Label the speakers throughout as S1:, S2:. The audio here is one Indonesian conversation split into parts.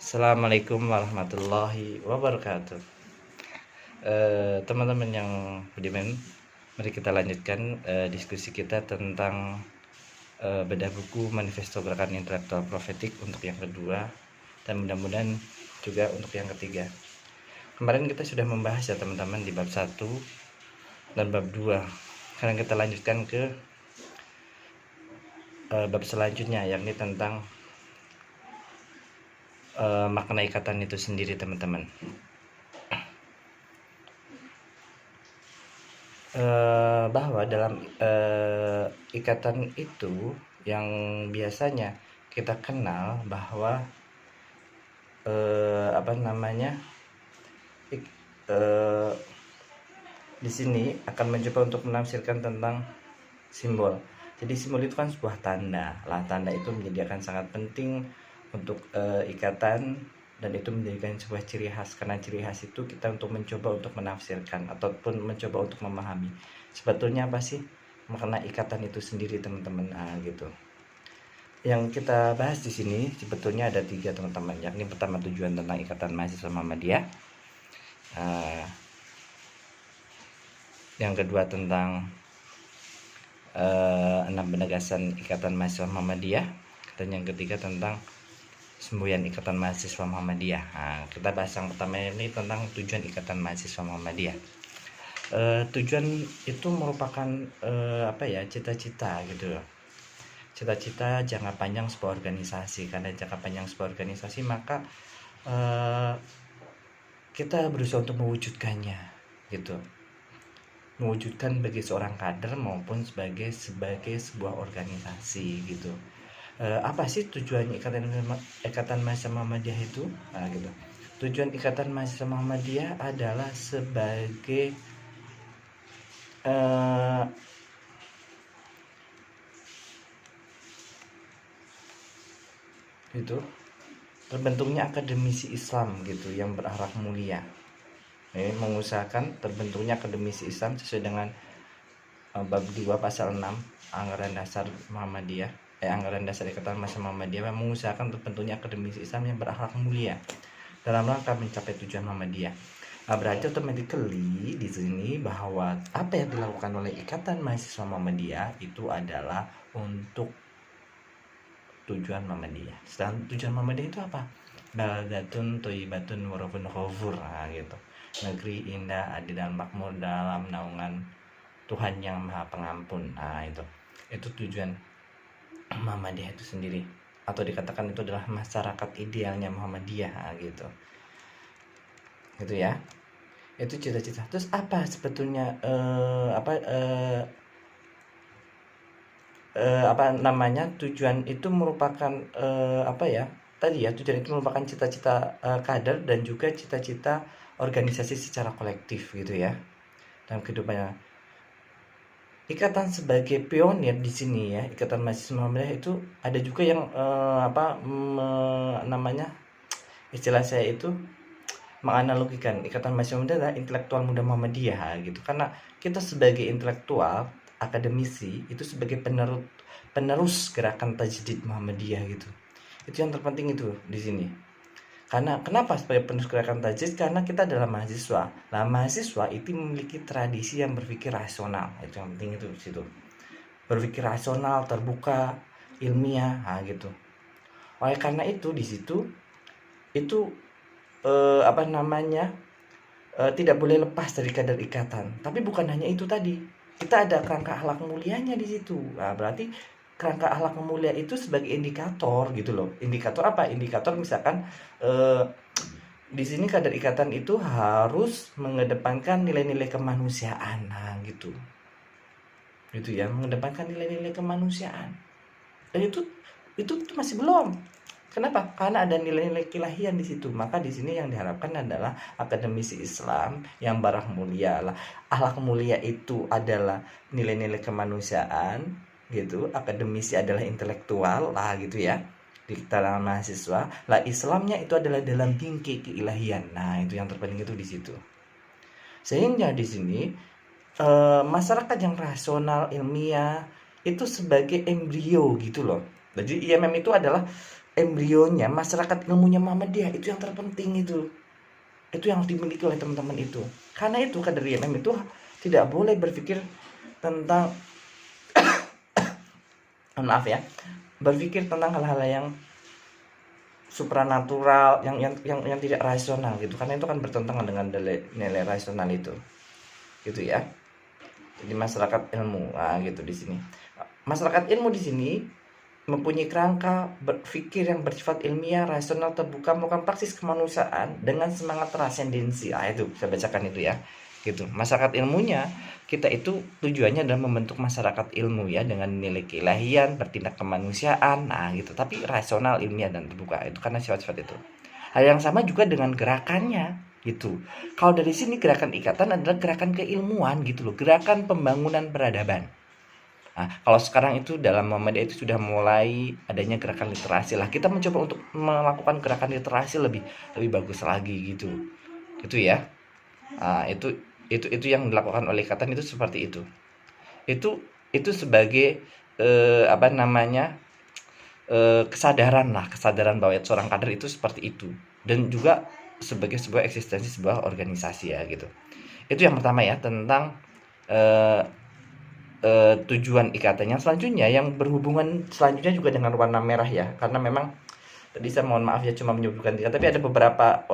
S1: Assalamualaikum warahmatullahi wabarakatuh. Teman-teman yang budiman, mari kita lanjutkan diskusi kita tentang bedah buku Manifesto Gerakan Intelektual Profetik untuk yang kedua, dan mudah-mudahan juga untuk yang ketiga. Kemarin kita sudah membahas ya teman-teman di bab 1 dan bab 2. Sekarang kita lanjutkan ke bab selanjutnya, yakni tentang makna ikatan itu sendiri teman-teman. Bahwa dalam ikatan itu yang biasanya kita kenal bahwa di sini akan mencoba untuk menafsirkan tentang simbol. Jadi simbol itu kan sebuah tanda lah, tanda itu menjadi sangat penting untuk ikatan, dan itu menjadikan sebuah ciri khas. Karena ciri khas itu kita untuk mencoba untuk menafsirkan ataupun mencoba untuk memahami sebetulnya apa sih makna ikatan itu sendiri teman-teman. Gitu. Yang kita bahas di sini sebetulnya ada 3 teman-teman, yakni pertama tujuan tentang Ikatan Mahasiswa Muhammadiyah, yang kedua tentang 6 penegasan Ikatan Mahasiswa Muhammadiyah, dan yang ketiga tentang semboyan Ikatan Mahasiswa Muhammadiyah. Kita bahas yang pertama ini tentang tujuan Ikatan Mahasiswa Muhammadiyah. Tujuan itu merupakan cita-cita gitu, cita-cita jangka panjang sebuah organisasi. Karena jangka panjang sebuah organisasi, maka kita berusaha untuk mewujudkannya gitu, mewujudkan bagi seorang kader maupun sebagai sebuah organisasi gitu. Apa sih tujuan Ikatan Mahasiswa Muhammadiyah itu? Gitu. Tujuan Ikatan Mahasiswa Muhammadiyah adalah sebagai itu terbentuknya akademisi Islam gitu yang berakhlak mulia. Mengusahakan terbentuknya akademisi Islam sesuai dengan bab 2 pasal 6 Anggaran Dasar Muhammadiyah, Anggaran Dasar Ikatan Mahasiswa Muhammadiyah, mengusahakan terbentuknya akademisi Islam yang berakhlak mulia dalam rangka mencapai tujuan Muhammadiyah. Berarti automatically di sini bahwa apa yang dilakukan oleh Ikatan Mahasiswa Muhammadiyah itu adalah untuk tujuan Muhammadiyah. Sedangkan tujuan Muhammadiyah itu apa? Baldatun thayyibatun wa rabbun ghafur, gitu. Negeri indah, adil dan makmur dalam naungan Tuhan yang Maha Pengampun. Itu tujuan Muhammadiyah itu sendiri, atau dikatakan itu adalah masyarakat idealnya Muhammadiyah gitu. Gitu ya. Itu cita-cita. Terus apa sebetulnya tujuan itu merupakan tujuan itu merupakan cita-cita kader dan juga cita-cita organisasi secara kolektif gitu ya dalam kehidupannya. Ikatan sebagai pionir di sini ya, Ikatan Mahasiswa Muhammadiyah itu ada juga yang istilah saya itu menganalogikan Ikatan Mahasiswa Muhammadiyah adalah intelektual muda Muhammadiyah gitu. Karena kita sebagai intelektual akademisi itu sebagai penerus gerakan tajdid Muhammadiyah gitu. Itu yang terpenting itu di sini. Karena kenapa sebagai penerus gerakan tajdid? Karena kita adalah mahasiswa. Nah, mahasiswa itu memiliki tradisi yang berpikir rasional. Itu yang penting itu di situ. Berpikir rasional, terbuka, ilmiah, gitu. Oleh karena itu di situ itu tidak boleh lepas dari kadar ikatan. Tapi bukan hanya itu tadi. Kita ada kerangka akhlak mulianya di situ. Berarti kerangka akhlak mulia itu sebagai indikator gitu loh. Indikator apa? Indikator misalkan di sini kadar ikatan itu harus mengedepankan nilai-nilai kemanusiaan. Gitu. Gitu ya, mengedepankan nilai-nilai kemanusiaan. Dan itu masih belum. Kenapa? Karena ada nilai-nilai keilahian di situ. Maka di sini yang diharapkan adalah akademisi Islam yang barak mulia lah. Akhlak mulia itu adalah nilai-nilai kemanusiaan, gitu. Akademisi adalah intelektual lah, gitu ya. Di kalangan mahasiswa, lah Islamnya itu adalah dalam bingkai keilahian. Itu yang terpenting itu di situ. Sehingga di sini masyarakat yang rasional, ilmiah itu sebagai embrio gitu loh. Jadi IMM itu adalah embrionya masyarakat ilmunya Muhammadiyah, itu yang terpenting itu yang harus dimiliki oleh teman-teman itu. Karena itu kader IMM itu tidak boleh berpikir tentang maaf ya, berpikir tentang hal-hal yang supranatural, yang tidak rasional gitu, karena itu kan bertentangan dengan nilai rasional itu gitu ya. Jadi masyarakat ilmu gitu di sini. Masyarakat ilmu di sini mempunyai kerangka berpikir yang bersifat ilmiah, rasional, terbuka, melakukan praksis kemanusiaan dengan semangat transendensi. Itu saya bacakan itu ya. Gitu. Masyarakat ilmunya kita itu tujuannya adalah membentuk masyarakat ilmu ya, dengan nilai keilahian, bertindak kemanusiaan, gitu. Tapi rasional, ilmiah dan terbuka. Itu karena sifat-sifat itu. Hal yang sama juga dengan gerakannya gitu. Kalau dari sini gerakan ikatan adalah gerakan keilmuan gitu loh, gerakan pembangunan peradaban. Nah, kalau sekarang itu dalam Muhammadiyah itu sudah mulai adanya gerakan literasi lah. Kita mencoba untuk melakukan gerakan literasi lebih bagus lagi gitu. Itu ya. Itu yang dilakukan oleh ikatan itu seperti itu. Itu sebagai kesadaran bahwa seorang kader itu seperti itu, dan juga sebagai sebuah eksistensi sebuah organisasi ya gitu. Itu yang pertama ya, tentang tujuan ikatannya. Selanjutnya yang berhubungan selanjutnya juga dengan warna merah ya, karena memang tadi saya mohon maaf ya cuma menyebutkan 3, tapi ada beberapa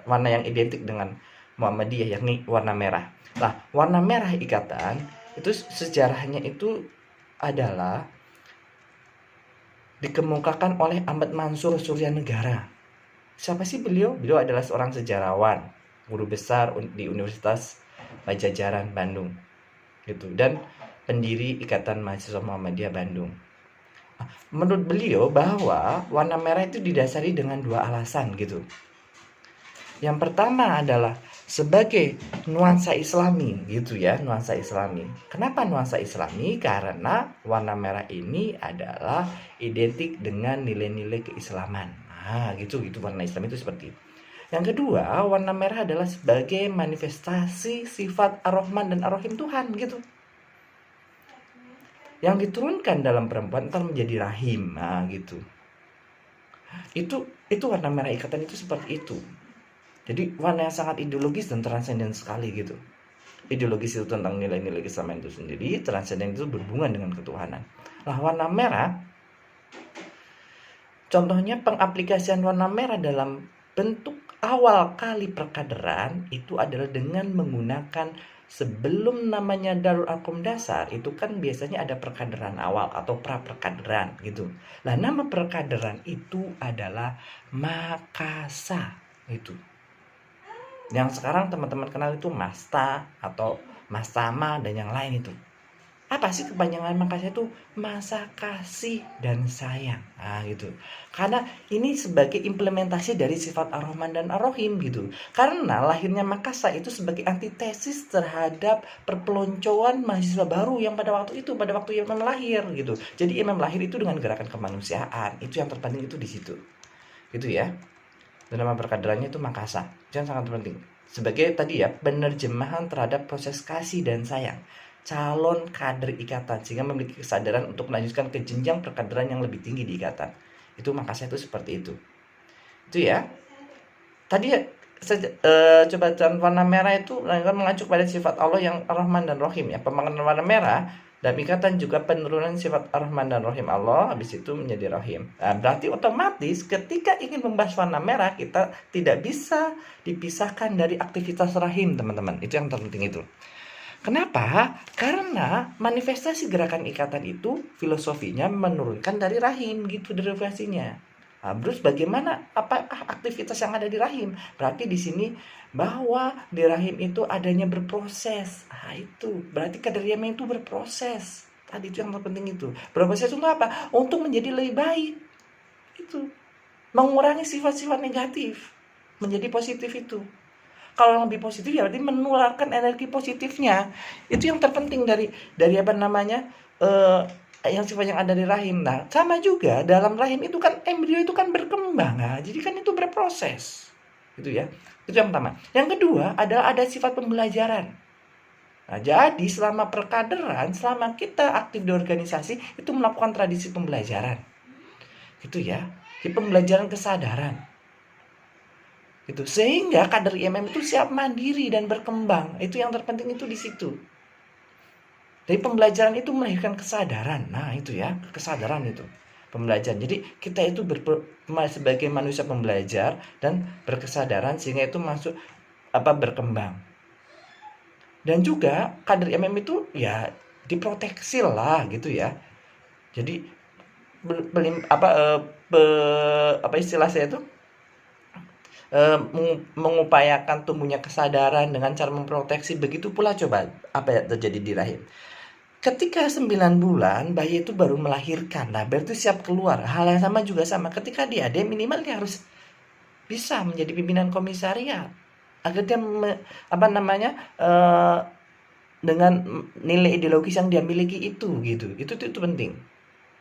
S1: warna yang identik dengan Muhammadiyah, yakni warna merah. Nah, warna merah ikatan itu sejarahnya itu adalah dikemukakan oleh Ahmad Mansur Suryanegara. Siapa sih beliau? Beliau adalah seorang sejarawan, guru besar di Universitas Pajajaran Bandung gitu, dan pendiri Ikatan Mahasiswa Muhammadiyah Bandung. Menurut beliau bahwa warna merah itu didasari dengan 2 alasan gitu. Yang pertama adalah sebagai nuansa Islami gitu ya, nuansa Islami. Kenapa nuansa Islami? Karena warna merah ini adalah identik dengan nilai-nilai keislaman. Gitu warna Islam itu seperti itu. Yang kedua, warna merah adalah sebagai manifestasi sifat Ar-Rahman dan Ar-Rahim Tuhan gitu, yang diturunkan dalam perempuan ntar menjadi rahim, gitu. Itu warna merah ikatan itu seperti itu. Jadi warna yang sangat ideologis dan transenden sekali gitu. Ideologis itu tentang nilai-nilai keislaman itu sendiri, transenden itu berhubungan dengan ketuhanan. Nah, warna merah, contohnya pengaplikasian warna merah dalam bentuk awal kali perkaderan itu adalah dengan menggunakan, sebelum namanya Darul Arqam Dasar itu kan biasanya ada perkaderan awal atau pra perkaderan gitu. Nah, nama perkaderan itu adalah Makasa itu. Yang sekarang teman-teman kenal itu Masta atau Mastama dan yang lain itu. Apa sih kepanjangan Makasa itu? Masa kasih dan sayang. Gitu. Karena ini sebagai implementasi dari sifat Ar-Rahman dan Ar-Rahim gitu. Karena lahirnya Makasa itu sebagai antitesis terhadap perpeloncoan mahasiswa baru yang pada waktu Imam lahir gitu. Jadi Imam lahir itu dengan gerakan kemanusiaan. Itu yang terpenting itu di situ. Gitu ya. Dan nama perkaderannya itu Makasa. Itu yang sangat penting. Sebagai tadi ya, penerjemahan terhadap proses kasih dan sayang calon kader ikatan, sehingga memiliki kesadaran untuk melanjutkan ke jenjang perkaderan yang lebih tinggi di ikatan. Itu Makasa itu seperti itu. Itu ya. Tadi coba warna merah itu mengacu pada sifat Allah yang Ar-Rahman dan Rahim ya. Pembangunan warna merah dan ikatan juga penurunan sifat Ar-Rahman dan Rahim Allah, habis itu menjadi Rahim. Nah, berarti otomatis ketika ingin membahas warna merah, kita tidak bisa dipisahkan dari aktivitas Rahim, teman-teman. Itu yang terpenting itu. Kenapa? Karena manifestasi gerakan ikatan itu filosofinya menurunkan dari rahim gitu derivasinya. Terus bagaimana, apakah aktivitas yang ada di rahim? Berarti di sini bahwa di rahim itu adanya berproses. Itu berarti kader IMM itu berproses. Tadi itu yang terpenting itu. Berproses untuk apa? Untuk menjadi lebih baik. Itu mengurangi sifat-sifat negatif menjadi positif itu. Kalau yang lebih positif ya berarti menularkan energi positifnya. Itu yang terpenting dari yang sifat yang ada di rahim. Nah, sama juga dalam rahim itu kan embrio itu kan berkembang. Jadi kan itu berproses. Gitu ya. Itu yang pertama. Yang kedua adalah ada sifat pembelajaran. Nah, jadi selama perkaderan, selama kita aktif di organisasi itu melakukan tradisi pembelajaran. Gitu ya. di pembelajaran kesadaran. Itu sehingga kader IMM itu siap mandiri dan berkembang. Itu yang terpenting itu di situ. Dari pembelajaran itu melahirkan kesadaran. Nah, itu ya, kesadaran itu. Pembelajaran. Jadi kita itu sebagai manusia pembelajar dan berkesadaran sehingga itu masuk berkembang. Dan juga kader IMM itu ya diproteksi lah gitu ya. Jadi istilah saya itu mengupayakan tumbuhnya kesadaran dengan cara memproteksi. Begitu pula coba apa yang terjadi di rahim. Ketika 9 bulan bayi itu baru melahirkan, nah bayi itu siap keluar. Hal yang sama juga sama. Ketika dia minimal dia harus bisa menjadi pimpinan komisariat agar dia dengan nilai ideologis yang dia miliki itu gitu. Itu penting.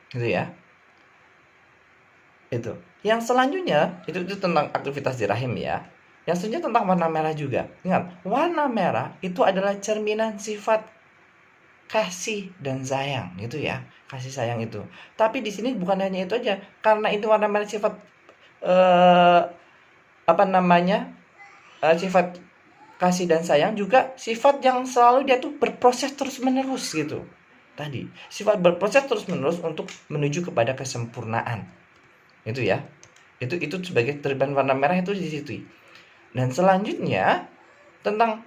S1: Gitu ya. Itu. Yang selanjutnya itu tentang aktivitas di rahim ya. Yang selanjutnya tentang warna merah juga. Ingat, warna merah itu adalah cerminan sifat kasih dan sayang gitu ya. Kasih sayang itu. Tapi di sini bukan hanya itu aja. Karena itu warna merah sifat sifat kasih dan sayang, juga sifat yang selalu dia tuh berproses terus-menerus gitu. Tadi, sifat berproses terus-menerus untuk menuju kepada kesempurnaan. Itu ya. Itu sebagai terbitan warna merah itu di situ. Dan selanjutnya tentang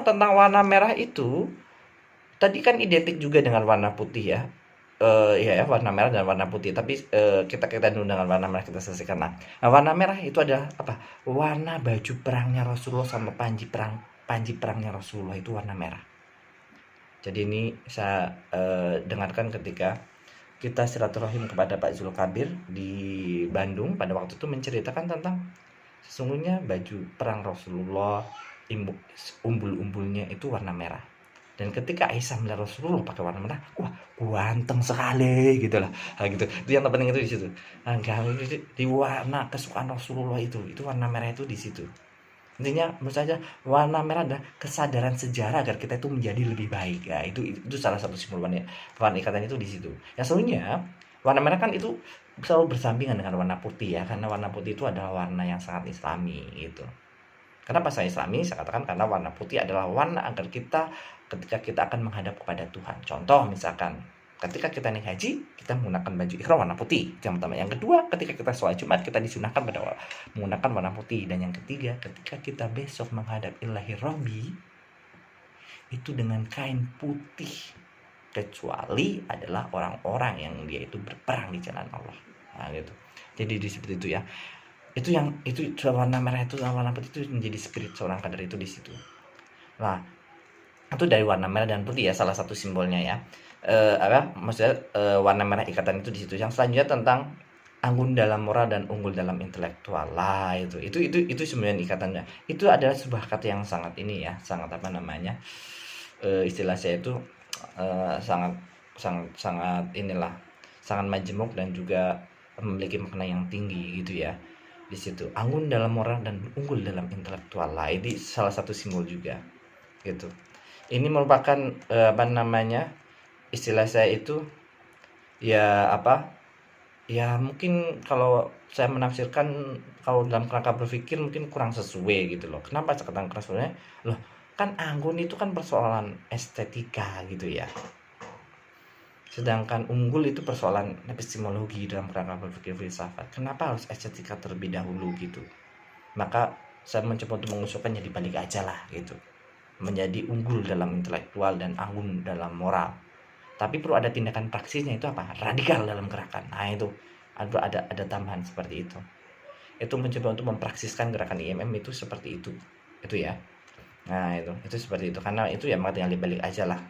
S1: tentang warna merah itu tadi kan identik juga dengan warna putih ya. Warna merah dan warna putih. Tapi kita dulu dengan warna merah, kita selesaikan. Nah, warna merah itu adalah apa? Warna baju perangnya Rasulullah sama panji perangnya Rasulullah itu warna merah. Jadi ini saya dengarkan ketika kita silaturahim kepada Pak Zulkabir di Bandung pada waktu itu, menceritakan tentang sesungguhnya baju perang Rasulullah umbul-umbulnya itu warna merah. Dan ketika Aisyah melihat Rasulullah pakai warna merah, wah ganteng sekali gitu lah. Nah, gitu. Itu yang terpenting itu di situ. Nah, di warna kesukaan Rasulullah itu warna merah itu di situ. Intinya menurut saja warna merah adalah kesadaran sejarah agar kita itu menjadi lebih baik. Ya, itu salah satu simbol warna ikatan itu di situ. Yang selanjutnya warna merah kan itu selalu bersampingan dengan warna putih ya, karena warna putih itu adalah warna yang sangat islami gitu. Kenapa saya islami? Saya katakan karena warna putih adalah warna agar kita ketika kita akan menghadap kepada Tuhan. Contoh misalkan ketika kita naik haji, kita menggunakan baju ihram warna putih. Yang pertama. Yang kedua, ketika kita sholat Jumat, kita disunahkan menggunakan warna putih. Dan yang ketiga, ketika kita besok menghadap Ilahi Rabbi, itu dengan kain putih. Kecuali adalah orang-orang yang dia itu berperang di jalan Allah. Nah, gitu. Jadi seperti itu ya. Itu warna merah itu, warna putih itu menjadi spirit seorang kader itu di situ. Nah, itu dari warna merah dan putih ya, salah satu simbolnya ya. Warna merah ikatan itu di situ. Yang selanjutnya tentang anggun dalam moral dan unggul dalam intelektual lah, itu sebenarnya ikatannya. Itu adalah sebuah kata yang sangat ini ya, sangat istilah saya itu sangat inilah, sangat majemuk dan juga memiliki makna yang tinggi gitu ya. Di situ anggun dalam moral dan unggul dalam intelektual lah, ini salah satu simbol juga gitu. Ini merupakan istilah saya itu ya mungkin kalau saya menafsirkan kalau dalam kerangka berpikir mungkin kurang sesuai gitu loh. Kenapa sekarang kerasunya loh, kan anggun itu kan persoalan estetika gitu ya, sedangkan unggul itu persoalan epistemologi dalam kerangka berpikir filsafat. Kenapa harus estetika terlebih dahulu gitu? Maka saya mencoba untuk mengusulkannya dibalik aja lah gitu, menjadi unggul dalam intelektual dan anggun dalam moral. Tapi perlu ada tindakan praksisnya, itu apa? Radikal dalam gerakan. Nah itu ada tambahan seperti itu. Itu mencoba untuk mempraksiskan gerakan IMM itu seperti itu ya. Nah itu seperti itu, karena itu ya maka tinggal dibalik aja lah.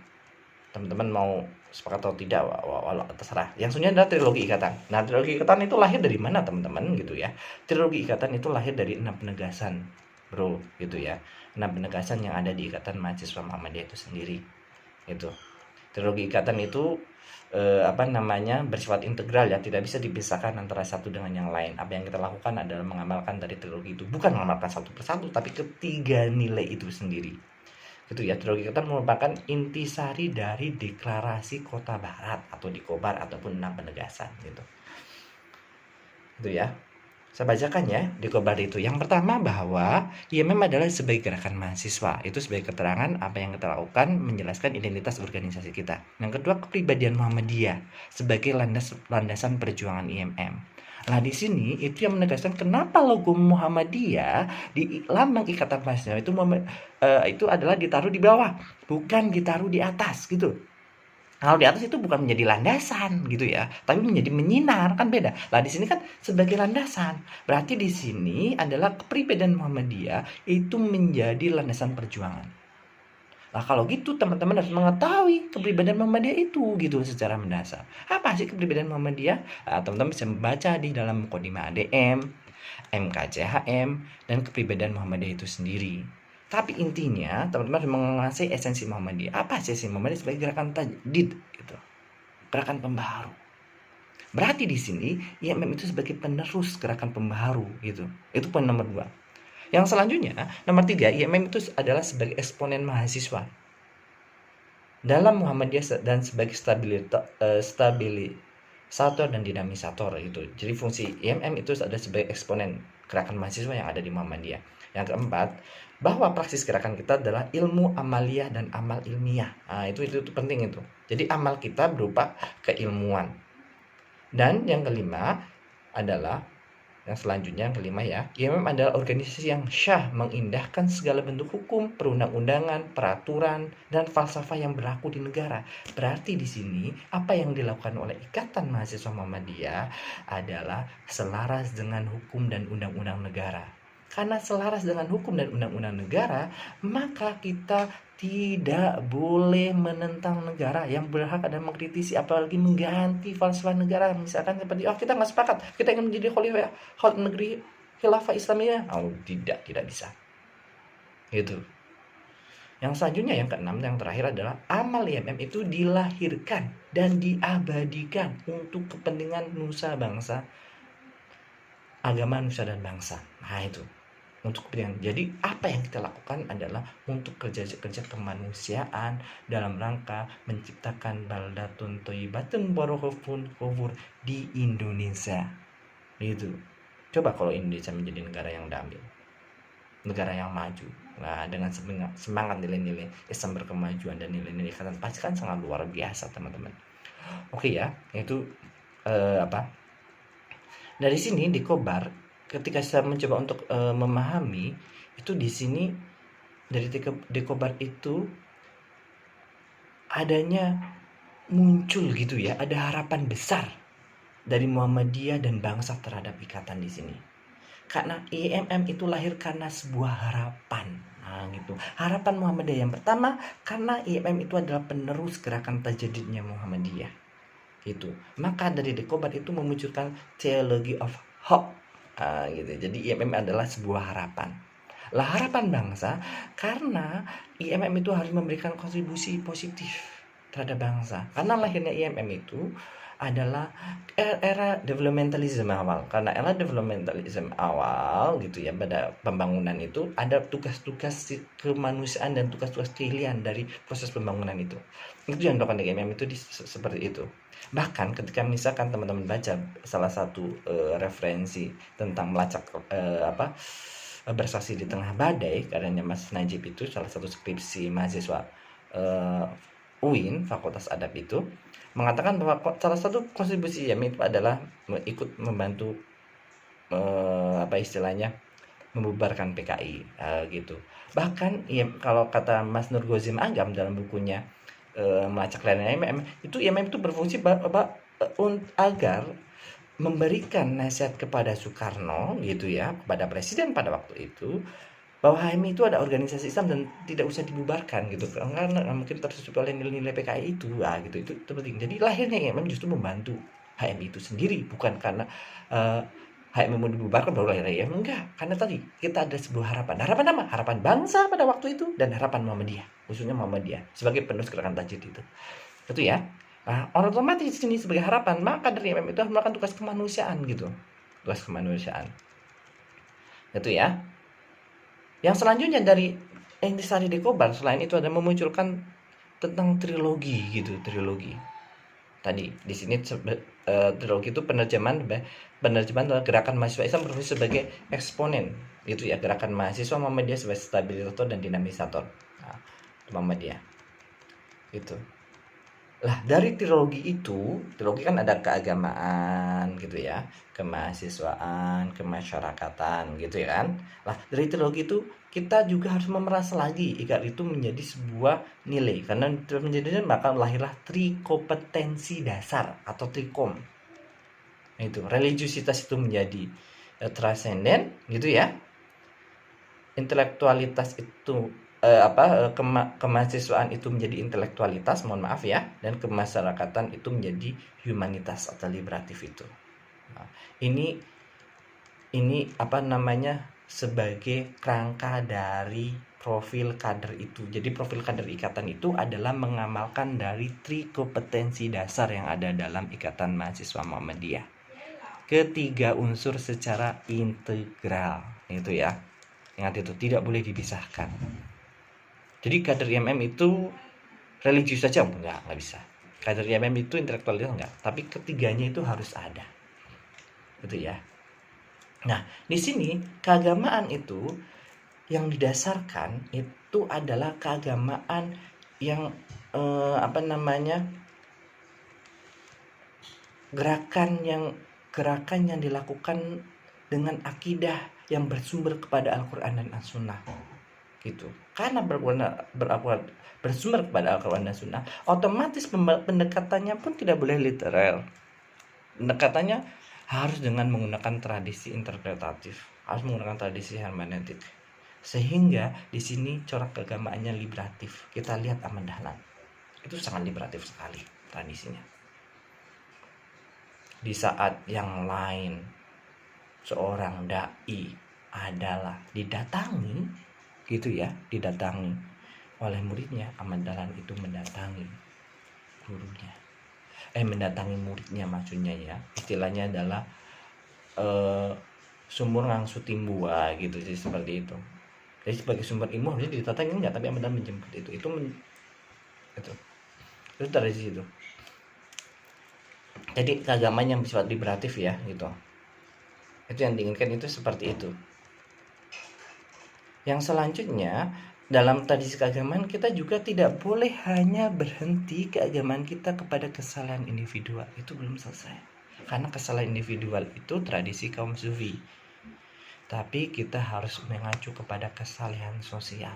S1: Teman-teman mau sepakat atau tidak, walau terserah. Yang sebenarnya adalah trilogi ikatan. Nah, trilogi ikatan itu lahir dari mana teman-teman gitu ya? Trilogi ikatan itu lahir dari 6 penegasan, bro, gitu ya. 6 penegasan yang ada di Ikatan Mahasiswa Muhammadiyah itu sendiri. Itu. Trilogi ikatan itu bersifat integral ya, tidak bisa dipisahkan antara satu dengan yang lain. Apa yang kita lakukan adalah mengamalkan dari trilogi itu, bukan mengamalkan satu persatu, tapi ketiga nilai itu sendiri. Gitu ya. Trilogi ikatan merupakan intisari dari deklarasi Kota Barat atau Dikobar ataupun 6 penegasan gitu. Itu ya. Saya bacakan ya di Kobar itu. Yang pertama bahwa IMM adalah sebagai gerakan mahasiswa. Itu sebagai keterangan apa yang kita lakukan menjelaskan identitas organisasi kita. Yang kedua, kepribadian Muhammadiyah sebagai landasan perjuangan IMM. Nah, di sini itu yang menegaskan kenapa logo Muhammadiyah di lambang Ikatan Mahasiswa itu adalah ditaruh di bawah, bukan ditaruh di atas gitu. Kalau di atas itu bukan menjadi landasan gitu ya, tapi menjadi menyinar, kan beda. Lah di sini kan sebagai landasan. Berarti di sini adalah kepribadian Muhammadiyah itu menjadi landasan perjuangan. Nah kalau gitu teman-teman harus mengetahui kepribadian Muhammadiyah itu gitu secara mendasar. Apa sih kepribadian Muhammadiyah? Nah, teman-teman bisa membaca di dalam Mukadimah ADM, MKCHM, dan kepribadian Muhammadiyah itu sendiri. Tapi intinya teman-teman harus menguasai esensi Muhammadiyah. Apa sih esensi Muhammadiyah sebagai gerakan tajdid gitu. Gerakan pembaharu. Berarti di sini IMM itu sebagai penerus gerakan pembaharu gitu. Itu poin nomor 2. Yang selanjutnya, nomor 3, IMM itu adalah sebagai eksponen mahasiswa dalam Muhammadiyah dan sebagai stabilisator dan dinamisator itu. Jadi fungsi IMM itu ada sebagai eksponen gerakan mahasiswa yang ada di Muhammadiyah. Yang keempat, bahwa praksis gerakan kita adalah ilmu amaliyah dan amal ilmiah. Nah, itu penting itu. Jadi amal kita berupa keilmuan. Dan yang kelima adalah yang selanjutnya yang kelima ya, IMM adalah organisasi yang syah mengindahkan segala bentuk hukum, perundang-undangan, peraturan, dan falsafah yang berlaku di negara. Berarti di sini apa yang dilakukan oleh Ikatan Mahasiswa Muhammadiyah adalah selaras dengan hukum dan undang-undang negara. Karena selaras dengan hukum dan undang-undang negara, maka kita tidak boleh menentang negara. Yang berhak adalah mengkritisi, apalagi mengganti falsafah negara. Misalkan seperti, kita nggak sepakat, kita ingin menjadi khalifah negeri khilafah Islamiyah. Tidak bisa. Gitu. Yang selanjutnya, yang keenam, yang terakhir adalah amal IMM itu dilahirkan dan diabadikan untuk kepentingan nusa bangsa, agama nusa dan bangsa. Nah itu untuk kepentingan. Jadi apa yang kita lakukan adalah untuk kerja kemanusiaan dalam rangka menciptakan baldatun thayyibatun barakahun kufur di Indonesia. Gitu. Coba kalau Indonesia menjadi negara yang damai, negara yang maju, nah dengan semangat nilai-nilai Islam berkemajuan dan nilai-nilai ikatan pasti kan sangat luar biasa teman-teman. Oke ya, itu dari sini di Kobar, ketika saya mencoba untuk memahami itu di sini dari Dekobar itu adanya muncul gitu ya, ada harapan besar dari Muhammadiyah dan bangsa terhadap ikatan di sini. Karena IMM itu lahir karena sebuah harapan. Nah, gitu. Harapan Muhammadiyah yang pertama karena IMM itu adalah penerus gerakan tajdidnya Muhammadiyah. Gitu. Maka dari Dekobar itu memunculkan theology of hope. Gitu. Jadi IMM adalah sebuah harapan. Lah harapan bangsa karena IMM itu harus memberikan kontribusi positif terhadap bangsa. Karena lahirnya IMM itu adalah era developmentalism awal. Karena era developmentalism awal gitu ya, pada pembangunan itu ada tugas-tugas kemanusiaan dan tugas-tugas keahlian dari proses pembangunan itu. Itu yang dilakukan di IMM itu seperti itu. Bahkan ketika misalkan teman-teman baca salah satu referensi tentang melacak bersaksi di tengah badai karyanya Mas Najib itu, salah satu skripsi mahasiswa UIN Fakultas Adab itu mengatakan bahwa salah satu kontribusi IMM itu adalah ikut membantu membubarkan PKI gitu. Bahkan kalau kata Mas Nur Gozim Agam dalam bukunya melacak layanan IMM itu berfungsi agar memberikan nasihat kepada Soekarno gitu ya, kepada presiden pada waktu itu, bahwa HMI itu ada organisasi Islam dan tidak usah dibubarkan gitu, karena mungkin tersusup oleh nilai-nilai PKI itu gitu. Itu penting. Jadi lahirnya IMM justru membantu HMI itu sendiri, bukan karena HMI mau dibubarkan baru lahirnya IMM, enggak. Karena tadi kita ada sebuah harapan apa? Harapan bangsa pada waktu itu dan harapan Muhammadiyah, khususnya Muhammadiyah sebagai penerus gerakan tajdid itu ya. Nah, otomatis ini sebagai harapan, maka dari IMM itu harus melakukan tugas kemanusiaan gitu. Tugas kemanusiaan. Itu ya. Yang selanjutnya dari intisari Dekobar selain itu ada memunculkan tentang trilogi gitu, trilogi. Tadi di sini trilogi itu penerjemahan adalah gerakan mahasiswa Islam berfungsi sebagai eksponen itu ya, gerakan mahasiswa Muhammadiyah sebagai stabilisator dan dinamisator. Nah, Muhammadiyah itu. Lah dari trilogi kan ada keagamaan gitu ya, kemahasiswaan, kemasyarakatan gitu ya kan. Lah dari trilogi itu kita juga harus memeras lagi agar itu menjadi sebuah nilai, karena menjadinya maka lahirlah trikompetensi dasar atau trikom. Nah, itu religiusitas itu menjadi transenden gitu ya, intelektualitas itu kemahasiswaan itu menjadi intelektualitas, mohon maaf ya, dan kemasyarakatan itu menjadi humanitas atau liberatif itu. Nah, ini apa namanya, sebagai kerangka dari profil kader itu. Jadi profil kader ikatan itu adalah mengamalkan dari trikompetensi dasar yang ada dalam Ikatan Mahasiswa Muhammadiyah. Ketiga unsur secara integral itu ya. Ingat itu, tidak boleh dipisahkan. Jadi kader IMM itu religius saja enggak bisa. Kader IMM itu intelektualitas enggak, tapi ketiganya itu harus ada. Gitu ya. Nah, di sini keagamaan itu yang didasarkan itu adalah keagamaan yang gerakan yang dilakukan dengan akidah yang bersumber kepada Al-Quran dan As-Sunnah gitu. Karena bersumber kepada Al-Quran dan Sunnah, otomatis pendekatannya pun tidak boleh literal. Pendekatannya harus dengan menggunakan tradisi interpretatif, harus menggunakan tradisi hermeneutik. Sehingga di sini corak keagamaannya liberatif. Kita lihat Ahmad Dahlan, itu sangat liberatif sekali tradisinya. Di saat yang lain seorang dai adalah didatangi oleh muridnya, Ahmad Dahlan itu mendatangi gurunya, mendatangi muridnya, maksudnya ya, istilahnya adalah sumur ngangsu timbua gitu sih, seperti itu. Jadi sebagai sumber ilmu harusnya didatangi enggak, tapi Ahmad Dahlan menjemput itu dari situ. Jadi keagamaan yang bersifat liberatif ya gitu. Itu yang diinginkan itu seperti itu. Yang selanjutnya, dalam tradisi keagamaan kita juga tidak boleh hanya berhenti keagamaan kita kepada kesalahan individual. Itu belum selesai. Karena kesalahan individual itu tradisi kaum sufi. Tapi kita harus mengacu kepada kesalahan sosial,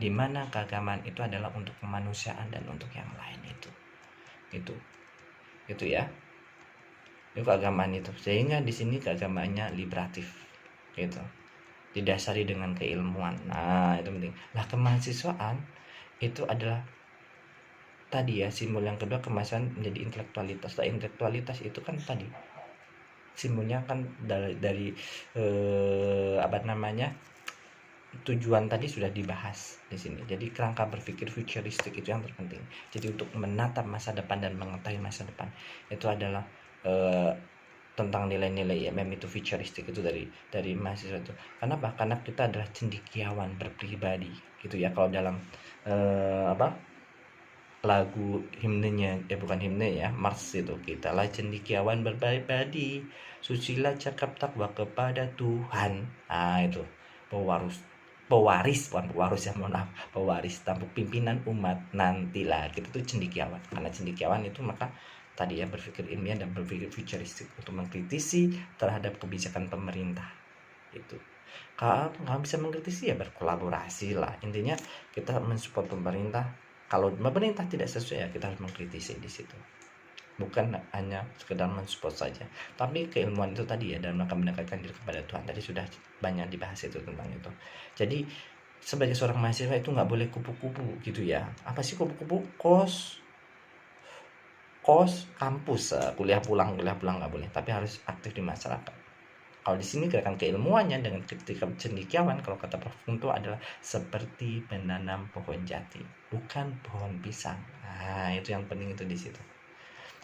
S1: di mana keagamaan itu adalah untuk kemanusiaan dan untuk yang lain itu ya. Itu keagamaan itu. Sehingga di sini keagamaannya liberatif gitu, didasari dengan keilmuan. Nah, itu penting. Nah, kemahasiswaan itu adalah tadi ya, simbol yang kedua, kemahasiswaan menjadi intelektualitas. Nah, intelektualitas itu kan tadi simbolnya kan dari tujuan tadi sudah dibahas di sini. Jadi kerangka berpikir futuristik itu yang terpenting. Jadi untuk menatap masa depan dan mengetahui masa depan itu adalah tentang nilai-nilai IMM itu futuristik itu dari mahasiswa itu. Kenapa? Karena kita adalah cendekiawan berpribadi gitu ya. Kalau dalam lagu himnenya, bukan himne ya, Mars itu, kita lah cendekiawan berpribadi, sucilah cakap takwa kepada Tuhan. Nah, itu pewaris tampuk pimpinan umat nantilah. Kita tuh cendekiawan. Karena cendekiawan itu maka tadi ya, berpikir ilmiah dan berpikir futuristik untuk mengkritisi terhadap kebijakan pemerintah. Itu kalau nggak bisa mengkritisi ya berkolaborasi lah. Intinya kita mensupport pemerintah. Kalau pemerintah tidak sesuai ya kita harus mengkritisi di situ. Bukan hanya sekedar mensupport saja, tapi keilmuan itu tadi ya, dan maka mendekatkan diri kepada Tuhan. Tadi sudah banyak dibahas itu tentang itu. Jadi sebagai seorang mahasiswa itu nggak boleh kupu-kupu gitu ya. Apa sih kupu-kupu? Kos kampus, kuliah pulang nggak boleh, tapi harus aktif di masyarakat. Kalau di sini gerakan keilmuannya dengan ketika cendekiawan, kalau kata Prof Kunto, adalah seperti menanam pohon jati, bukan pohon pisang. Nah, itu yang penting itu di situ.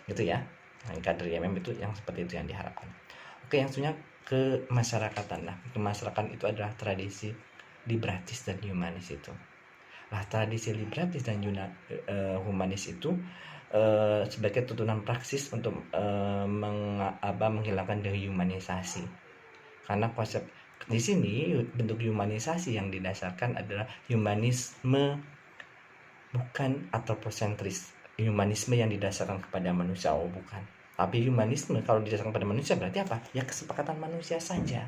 S1: Gitu ya. Nah, kader IMM itu yang seperti itu yang diharapkan. Oke, yang selanjutnya kemasyarakatan. Nah, kemasyarakatan itu adalah tradisi liberatis dan humanis itu. Nah, tradisi liberatis dan humanis itu sebagai tuntunan praksis untuk menghilangkan dehumanisasi. Karena konsep di sini bentuk humanisasi yang didasarkan adalah humanisme bukan antropocentris. Humanisme yang didasarkan kepada manusia, bukan. Tapi humanisme kalau didasarkan pada manusia berarti apa? Ya kesepakatan manusia saja.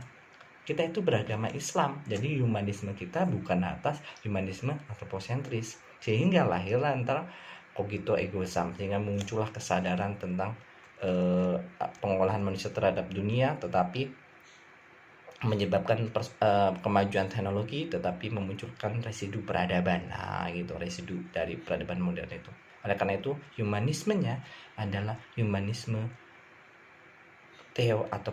S1: Kita itu beragama Islam, jadi humanisme kita bukan atas humanisme antropocentris. Sehingga lahirlah antara cogito ergo sum, sehingga muncullah kesadaran tentang pengolahan manusia terhadap dunia, tetapi menyebabkan kemajuan teknologi, tetapi memunculkan residu peradaban. Nah, gitu, residu dari peradaban modern itu. Oleh karena itu, humanismenya adalah humanisme teo atau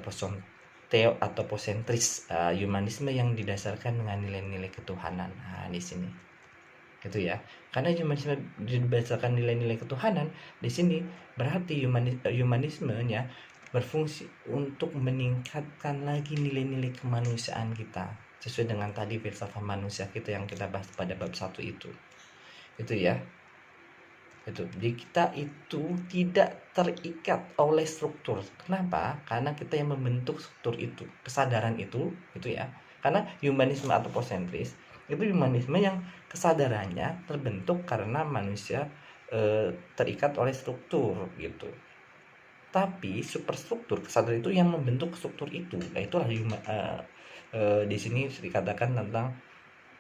S1: posentris, humanisme yang didasarkan dengan nilai-nilai ketuhanan. Nah, di sini gitu ya. Karena humanisme didasarkan nilai-nilai ketuhanan, di sini berarti humanismenya berfungsi untuk meningkatkan lagi nilai-nilai kemanusiaan kita sesuai dengan tadi filsafat manusia kita yang kita bahas pada bab 1 itu ya. Itu jadi kita itu tidak terikat oleh struktur. Kenapa? Karena kita yang membentuk struktur itu, kesadaran itu ya. Karena humanisme atau posentris itu humanisme yang kesadarannya terbentuk karena manusia terikat oleh struktur gitu. Tapi superstruktur kesadaran itu yang membentuk struktur itu, itulah di sini dikatakan tentang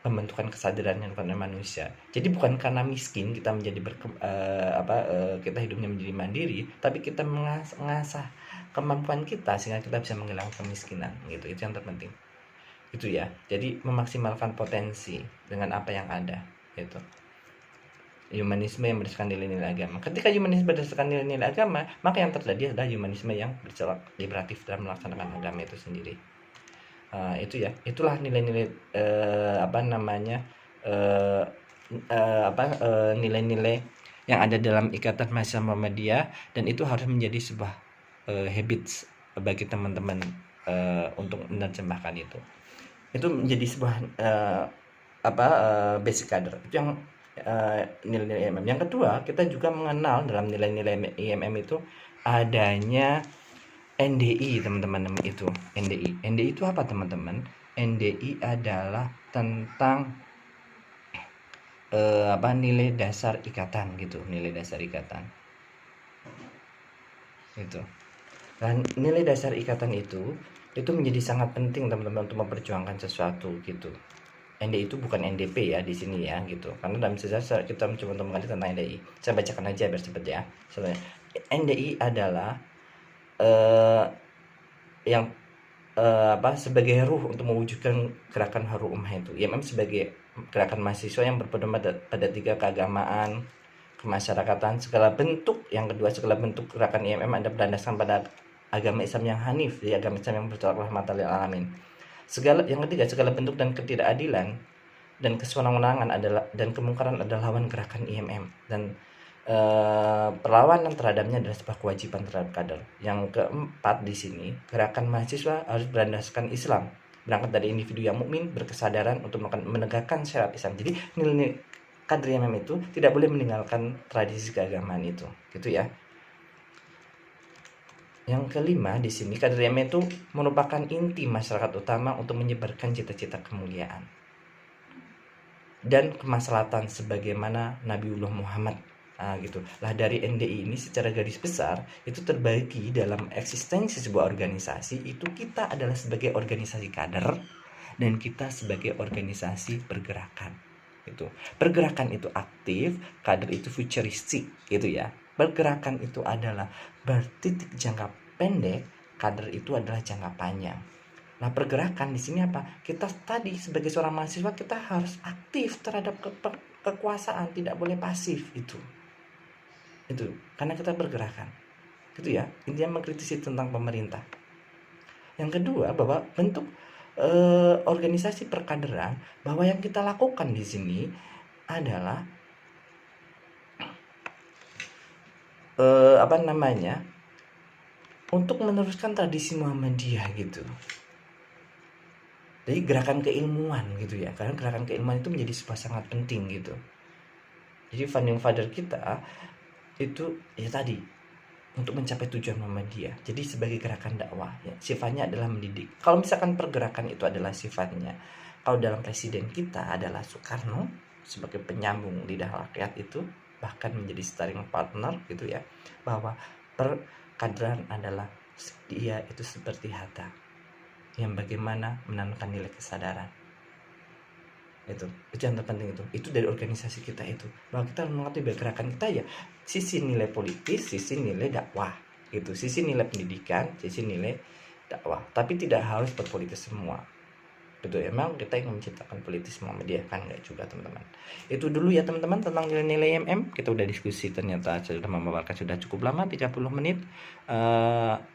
S1: pembentukan kesadaran yang pada manusia. Jadi bukan karena miskin kita menjadi kita hidupnya menjadi mandiri, tapi kita mengasah kemampuan kita sehingga kita bisa menghilangkan kemiskinan gitu. Itu yang terpenting. Itu ya. Jadi memaksimalkan potensi dengan apa yang ada gitu. Humanisme yang berdasarkan nilai-nilai agama. Ketika humanisme berdasarkan nilai-nilai agama, maka yang terjadi adalah humanisme yang bersifat liberatif dalam melaksanakan agama itu sendiri. Itu ya, itulah nilai-nilai nilai-nilai yang ada dalam ikatan mahasiswa Muhammadiyah, dan itu harus menjadi sebuah habits bagi teman-teman untuk menerjemahkan itu. Itu menjadi sebuah basic kader. Itu yang nilai-nilai IMM. Yang kedua, kita juga mengenal dalam nilai-nilai IMM itu adanya NDI, teman-teman. Itu NDI itu apa, teman-teman? NDI adalah tentang nilai dasar ikatan gitu, nilai dasar ikatan itu. Dan nilai dasar ikatan itu menjadi sangat penting, teman-teman, untuk memperjuangkan sesuatu gitu. NDI itu bukan NDP ya di sini ya gitu, karena dalam sejarah kita mencoba untuk mengenali tentang NDI. Saya bacakan aja biar cepat ya. Soalnya NDI adalah yang sebagai ruh untuk mewujudkan gerakan haru ummah itu. IMM sebagai gerakan mahasiswa yang berpedoman pada 3 keagamaan, kemasyarakatan, segala bentuk. Yang kedua, segala bentuk gerakan IMM ada berdasarkan pada agama Islam yang hanif, ya, agama Islam yang bertolak rahmatan lil alamin. Yang ketiga, segala bentuk dan ketidakadilan dan kesewenang-wenangan adalah dan kemungkaran adalah lawan gerakan IMM, dan perlawanan terhadapnya adalah sebuah kewajiban terhadap kader. Yang keempat, di sini gerakan mahasiswa harus berlandaskan Islam, berangkat dari individu yang mukmin berkesadaran untuk menegakkan syariat Islam. Jadi nilai kader IMM itu tidak boleh meninggalkan tradisi keagamaan itu, gitu ya. Yang kelima, di sini kader IMM itu merupakan inti masyarakat utama untuk menyebarkan cita-cita kemuliaan dan kemaslahatan sebagaimana Nabiullah Muhammad. Gitu lah. Dari NDI ini secara garis besar itu terbagi dalam eksistensi sebuah organisasi. Itu kita adalah sebagai organisasi kader dan kita sebagai organisasi pergerakan. Itu pergerakan itu aktif, kader itu futuristik gitu ya. Pergerakan itu adalah bertitik jangka pendek, kader itu adalah jangka panjang. Nah, pergerakan di sini apa? Kita tadi sebagai seorang mahasiswa kita harus aktif terhadap kekuasaan, tidak boleh pasif itu karena kita bergerakan gitu ya. Intinya mengkritisi tentang pemerintah. Yang kedua, bahwa bentuk organisasi perkaderan, bahwa yang kita lakukan di sini adalah untuk meneruskan tradisi Muhammadiyah gitu. Jadi gerakan keilmuan gitu ya, karena gerakan keilmuan itu menjadi sebuah sangat penting gitu. Jadi founding father kita itu ya tadi, untuk mencapai tujuan Muhammadiyah. Jadi sebagai gerakan dakwah ya, sifatnya adalah mendidik. Kalau misalkan pergerakan itu adalah sifatnya, kalau dalam presiden kita adalah Soekarno sebagai penyambung lidah rakyat itu, bahkan menjadi starring partner gitu ya, bahwa perkaderan adalah dia itu seperti Hatta yang bagaimana menanamkan nilai kesadaran. Itu yang terpenting, itu dari organisasi kita, itu bahwa kita mengerti bahwa gerakan kita ya sisi nilai politis, sisi nilai dakwah gitu, sisi nilai pendidikan, sisi nilai dakwah, tapi tidak harus berpolitis semua. Betul, emang kita ingin menciptakan politis Muhammadiyah kan? Enggak juga teman-teman. Itu dulu ya teman-teman tentang nilai-nilai MM. Kita udah diskusi, ternyata sudah membawakan sudah cukup lama, 30 menit.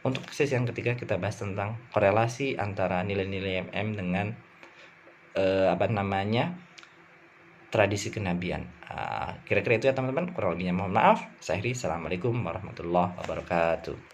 S1: Untuk sesi yang ketiga kita bahas tentang korelasi antara nilai-nilai MM dengan tradisi kenabian. Kira-kira itu ya teman-teman, kurang lebihnya mohon maaf. Saya Assalamualaikum warahmatullahi wabarakatuh.